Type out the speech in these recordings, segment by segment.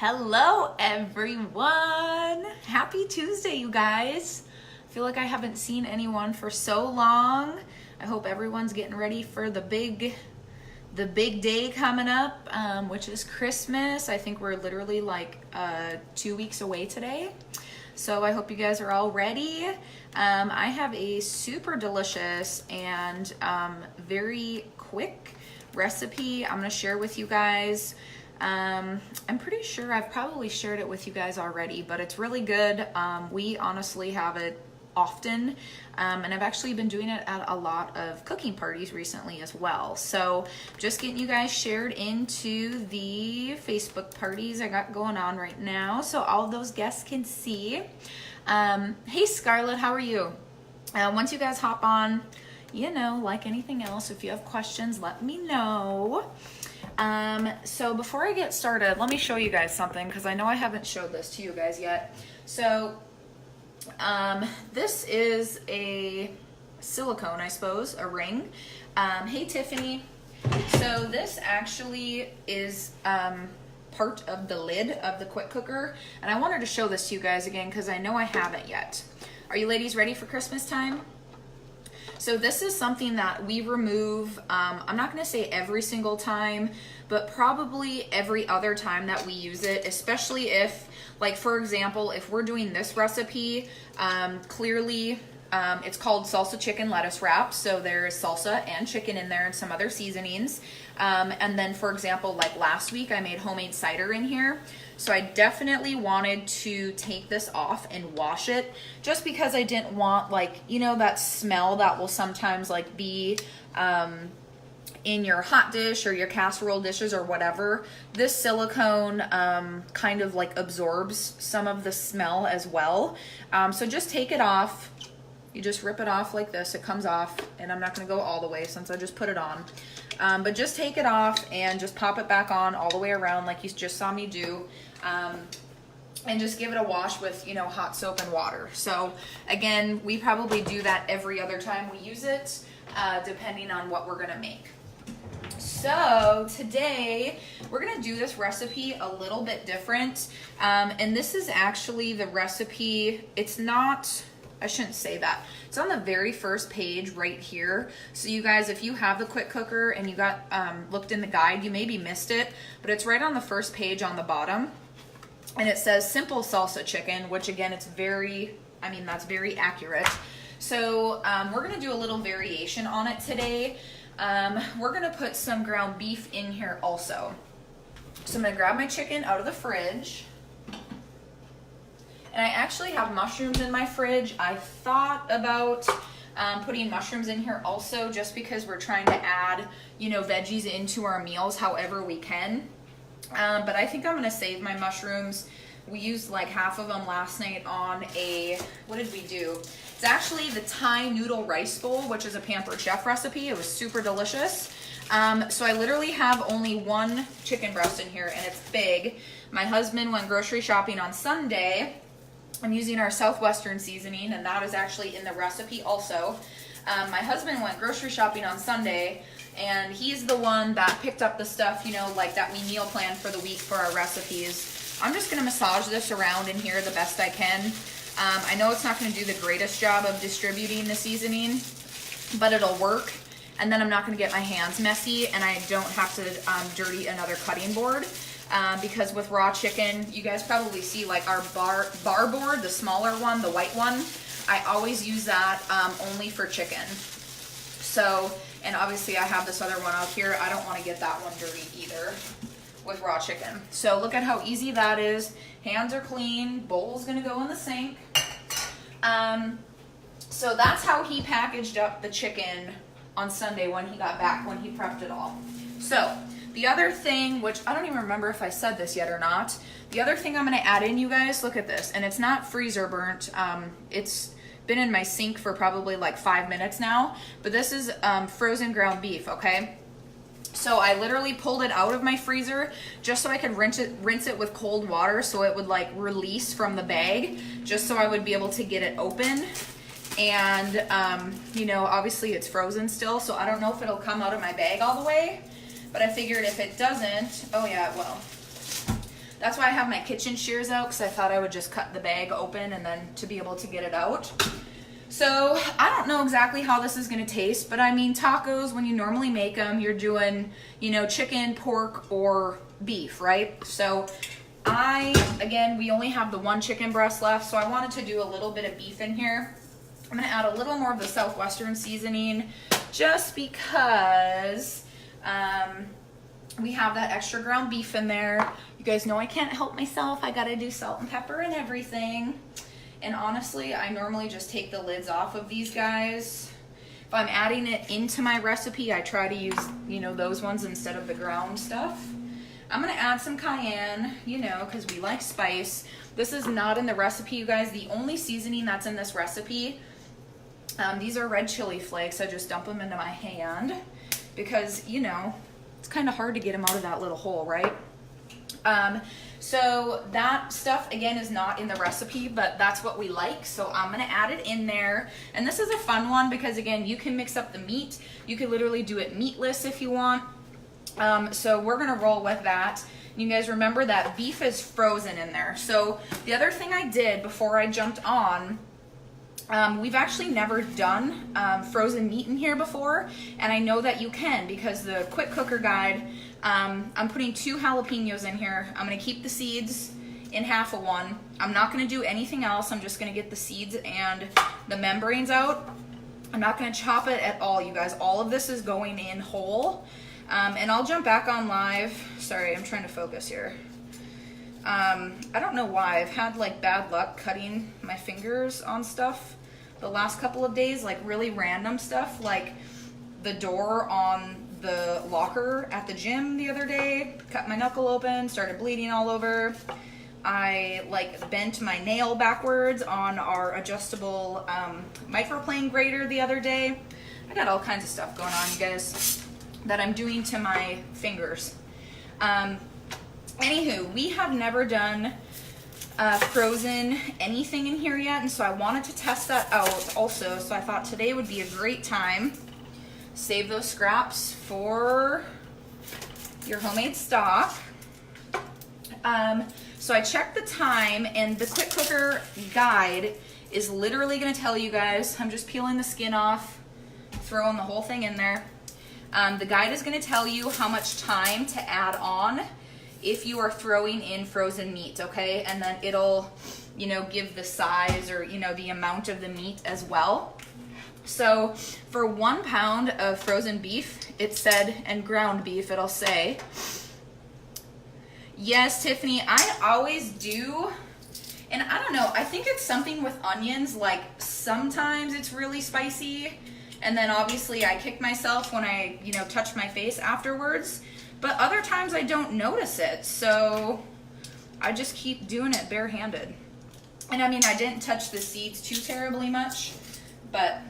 Hello everyone! Happy Tuesday, you guys. I feel like I haven't seen anyone for so long. I hope everyone's getting ready for the big day coming up, which is Christmas. I think we're literally like 2 weeks away today. So I hope you guys are all ready. I have a super delicious and very quick recipe I'm gonna share with you guys. I'm pretty sure I've probably shared it with you guys already, but it's really good. We honestly have it often, and I've actually been doing it at a lot of cooking parties recently as well. So just getting you guys shared into the Facebook parties I got going on right now, so all of those guests can see. Hey Scarlett, how are you? Once you guys hop on, you know, like anything else, if you have questions, let me know. So before I get started, let me show you guys something, because I know I haven't showed this to you guys yet. So this is a silicone, I suppose, a ring. Hey Tiffany. So this actually is part of the lid of the quick cooker, and I wanted to show this to you guys again because I know I haven't yet. Are you ladies ready for Christmas time? So this is something that we remove, I'm not gonna say every single time, but probably every other time that we use it, especially if, like for example, if we're doing this recipe, clearly it's called salsa chicken lettuce wrap. So there's salsa and chicken in there and some other seasonings. And then for example, like last week I made homemade cider in here. So I definitely wanted to take this off and wash it, just because I didn't want, like, you know, that smell that will sometimes like be in your hot dish or your casserole dishes or whatever. This silicone kind of like absorbs some of the smell as well. So just take it off. You just rip it off like this. It comes off, and I'm not going to go all the way since I just put it on. But just take it off and just pop it back on all the way around like you just saw me do. And just give it a wash with, you know, hot soap and water. So again, we probably do that every other time we use it, depending on what we're gonna make. So today we're gonna do this recipe a little bit different. And this is actually the recipe, it's not, I shouldn't say that. It's on the very first page right here. So you guys, if you have the quick cooker and you got looked in the guide, you maybe missed it, but it's right on the first page on the bottom. And it says simple salsa chicken, which again, it's very, I mean, that's very accurate. So we're gonna do a little variation on it today. We're gonna put some ground beef in here also. So I'm gonna grab my chicken out of the fridge. And I actually have mushrooms in my fridge. I thought about putting mushrooms in here also, just because we're trying to add, you know, veggies into our meals however we can. But I think I'm gonna save my mushrooms. We used like half of them last night on a, what did we do? It's actually the Thai noodle rice bowl, which is a Pampered Chef recipe. It was super delicious. So I literally have only one chicken breast in here, and it's big. My husband went grocery shopping on Sunday. I'm using our Southwestern seasoning, and that is actually in the recipe also. My husband went grocery shopping on Sunday, and he's the one that picked up the stuff, you know, like that we meal plan for the week for our recipes. I'm just gonna massage this around in here the best I can. I know it's not gonna do the greatest job of distributing the seasoning, but it'll work. And then I'm not gonna get my hands messy, and I don't have to dirty another cutting board. Because with raw chicken, you guys probably see like our bar board, the smaller one, the white one. I always use that only for chicken. So, and obviously I have this other one out here. I don't want to get that one dirty either with raw chicken. So look at how easy that is. Hands are clean. Bowl's gonna go in the sink. So that's how he packaged up the chicken on Sunday when he got back, when he prepped it all. So the other thing, which I don't even remember if I said this yet or not, the other thing I'm gonna add in, you guys, look at this, and it's not freezer burnt. It's been in my sink for probably like 5 minutes now, but this is frozen ground beef, okay? So I literally pulled it out of my freezer just so I could rinse it with cold water, so it would like release from the bag, just so I would be able to get it open. And you know, obviously it's frozen still, so I don't know if it'll come out of my bag all the way, but I figured if it doesn't, oh yeah, it will. That's why I have my kitchen shears out, because I thought I would just cut the bag open and then to be able to get it out. So I don't know exactly how this is going to taste, but I mean, tacos, when you normally make them, you're doing, you know, chicken, pork, or beef, right? So again, we only have the one chicken breast left, so I wanted to do a little bit of beef in here. I'm going to add a little more of the Southwestern seasoning just because we have that extra ground beef in there. You guys know I can't help myself. I got to do salt and pepper and everything. And honestly, I normally just take the lids off of these guys. If I'm adding it into my recipe, I try to use, you know, those ones instead of the ground stuff. I'm gonna add some cayenne, you know, because we like spice. This is not in the recipe, you guys. The only seasoning that's in this recipe, these are red chili flakes. I just dump them into my hand because, you know, it's kind of hard to get them out of that little hole, right? So that stuff, again, is not in the recipe, but that's what we like. So I'm going to add it in there. And this is a fun one because, again, you can mix up the meat. You could literally do it meatless if you want. So we're going to roll with that. You guys remember that beef is frozen in there. So the other thing I did before I jumped on, we've actually never done frozen meat in here before. And I know that you can because the quick cooker guide, I'm putting 2 jalapenos in here. I'm going to keep the seeds in half of one. I'm not going to do anything else. I'm just going to get the seeds and the membranes out. I'm not going to chop it at all, you guys. All of this is going in whole. And I'll jump back on live. Sorry, I'm trying to focus here. I don't know why. I've had like bad luck cutting my fingers on stuff the last couple of days, like really random stuff, like the door on the locker at the gym the other day, cut my knuckle open, started bleeding all over. I like bent my nail backwards on our adjustable microplane grater the other day. I got all kinds of stuff going on, you guys, that I'm doing to my fingers. Anywho, we have never done frozen anything in here yet, and so I wanted to test that out also. So I thought today would be a great time. Save those scraps for your homemade stock. So I checked the time, and the quick cooker guide is literally going to tell you guys. I'm just peeling the skin off, throwing the whole thing in there. The guide is going to tell you how much time to add on if you are throwing in frozen meat, okay? And then it'll, you know, give the size or, you know, the amount of the meat as well. So for 1 pound of frozen beef, it said, and ground beef, it'll say, yes, Tiffany, I always do. And I don't know, I think it's something with onions, like sometimes it's really spicy. And then obviously I kick myself when I, you know, touch my face afterwards. But other times I don't notice it. So I just keep doing it barehanded. And I mean, I didn't touch the seeds too terribly much. But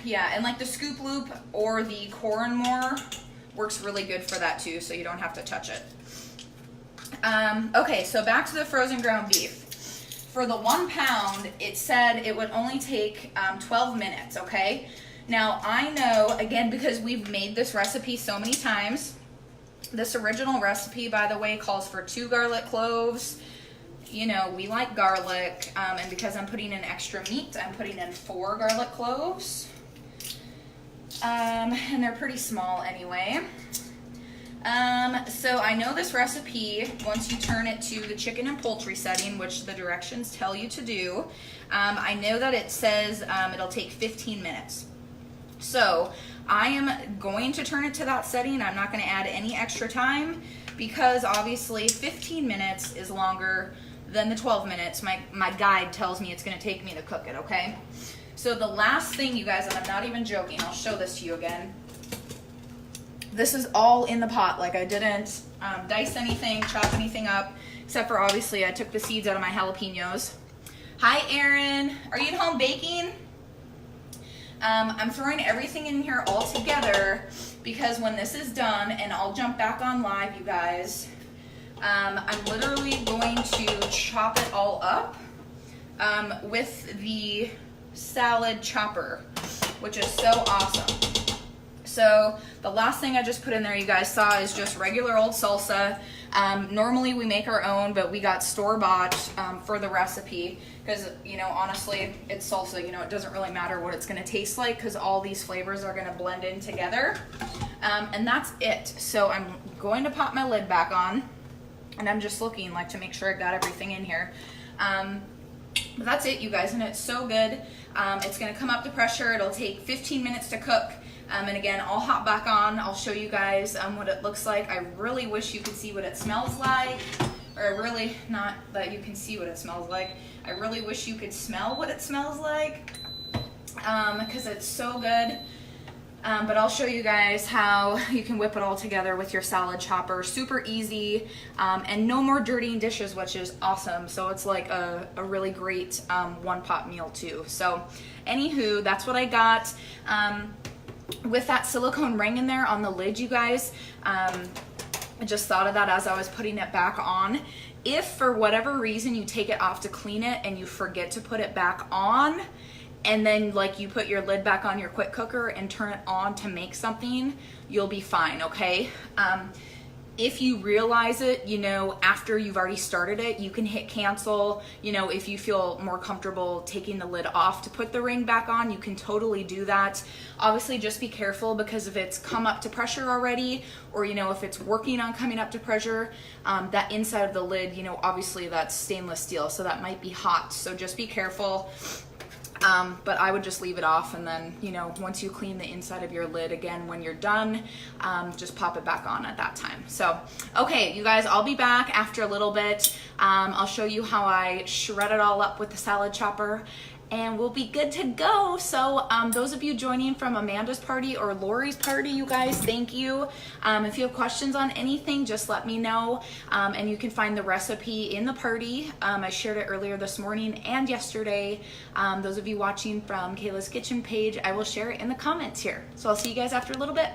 yeah, and like the Scoop Loop or the Coronmore works really good for that too. So you don't have to touch it. Okay, so back to the frozen ground beef. For the 1 pound, it said it would only take 12 minutes, okay? Now, I know, again, because we've made this recipe so many times, this original recipe, by the way, calls for 2 garlic cloves. You know, we like garlic, and because I'm putting in extra meat, I'm putting in 4 garlic cloves. And they're pretty small anyway. So I know this recipe, once you turn it to the chicken and poultry setting, which the directions tell you to do, I know that it says it'll take 15 minutes. So I am going to turn it to that setting. I'm not going to add any extra time because obviously 15 minutes is longer than the 12 minutes. My guide tells me it's going to take me to cook it, okay? So the last thing, you guys, and I'm not even joking, I'll show this to you again. This is all in the pot. Like I didn't dice anything, chop anything up, except for obviously I took the seeds out of my jalapenos. Hi, Erin. Are you at home baking? I'm throwing everything in here all together because when this is done, and I'll jump back on live, you guys, I'm literally going to chop it all up with the salad chopper, which is so awesome. So the last thing I just put in there, you guys saw, is just regular old salsa. Normally we make our own, but we got store-bought for the recipe because, you know, honestly, it's salsa. You know, it doesn't really matter what it's going to taste like because all these flavors are going to blend in together. And that's it. So I'm going to pop my lid back on, and I'm just looking like to make sure I got everything in here. But that's it, you guys, and it's so good. It's going to come up to pressure. It'll take 15 minutes to cook. And again, I'll hop back on. I'll show you guys what it looks like. I really wish you could see what it smells like. Or really, not that you can see what it smells like. I really wish you could smell what it smells like. Because it's so good. But I'll show you guys how you can whip it all together with your salad chopper. Super easy, and no more dirtying dishes, which is awesome. So it's like a really great one-pot meal too. So anywho, that's what I got. With that silicone ring in there on the lid, you guys, I just thought of that as I was putting it back on. If for whatever reason you take it off to clean it and you forget to put it back on, and then like you put your lid back on your quick cooker and turn it on to make something, you'll be fine, okay? If you realize it, you know, after you've already started it, you can hit cancel. You know, if you feel more comfortable taking the lid off to put the ring back on, you can totally do that. Obviously, just be careful because if it's come up to pressure already, or, you know, if it's working on coming up to pressure, that inside of the lid, you know, obviously that's stainless steel, so that might be hot. So just be careful. But I would just leave it off, and then, you know, once you clean the inside of your lid again when you're done, just pop it back on at that time. So, okay, you guys, I'll be back after a little bit. I'll show you how I shred it all up with the salad chopper, and we'll be good to go. So those of you joining from Amanda's party or Lori's party, you guys, thank you. If you have questions on anything, just let me know. And you can find the recipe in the party. I shared it earlier this morning and yesterday. Those of you watching from Kayla's Kitchen page, I will share it in the comments here. So I'll see you guys after a little bit.